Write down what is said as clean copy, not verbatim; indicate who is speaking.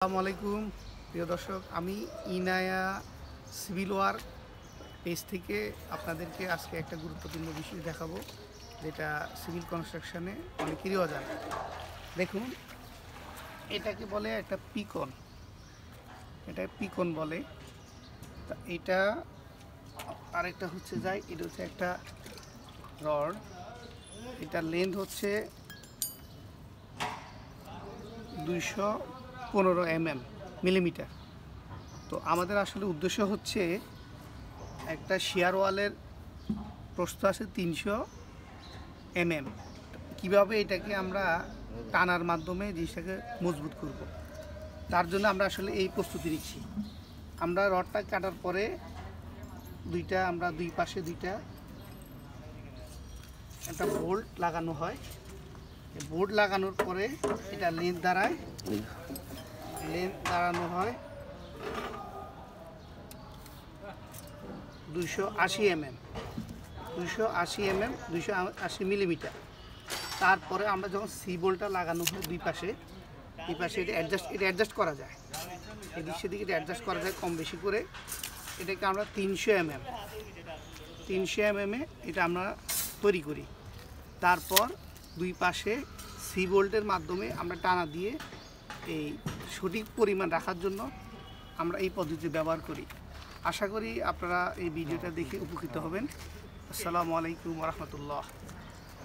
Speaker 1: আসসালামু আলাইকুম প্রিয় দর্শক, আমি ইনায়া সিভিল ওয়ার্ক পেজ থেকে আপনাদেরকে আজকে একটা গুরুত্বপূর্ণ বিষয় দেখাবো, যেটা সিভিল কনস্ট্রাকশনে অনেকেরই অজানা। দেখুন, এটাকে বলে একটা পিকন, এটা পিকন বলে। তা এটা আরেকটা হচ্ছে এটা হচ্ছে একটা রড, এটার লেন্থ হচ্ছে 215 মিলিমিটার। তো আমাদের আসলে উদ্দেশ্য হচ্ছে একটা শেয়ার ওয়ালের প্রস্থ আছে 300 কীভাবে এটাকে আমরা টানার মাধ্যমে জিনিসটাকে মজবুত করব, তার জন্য আমরা আসলে এই প্রস্তুতি নিচ্ছি। আমরা রডটা কাটার পরে দুই পাশে একটা বোল্ট লাগানো হয়। বোল্ট লাগানোর পরে এটা লেন্থ দাঁড়ানো হয় 280 মিলিমিটার। তারপরে আমরা যখন সি বোল্টটা লাগানো হয় দুই পাশে এটা অ্যাডজাস্ট করা যায়, এদিক সেদিকে এটা অ্যাডজাস্ট করা যায় কম বেশি করে। এটাকে আমরা 300 এম এ এটা আমরা তৈরি করি। তারপর দুই পাশে সি বোল্টের মাধ্যমে আমরা টানা দিয়ে এই সঠিক পরিমাণ রাখার জন্য আমরা এই পদ্ধতি ব্যবহার করি। আশা করি আপনারা এই ভিডিওটা দেখে উপকৃত হবেন। আসসালামু আলাইকুম ওয়া রাহমাতুল্লাহ।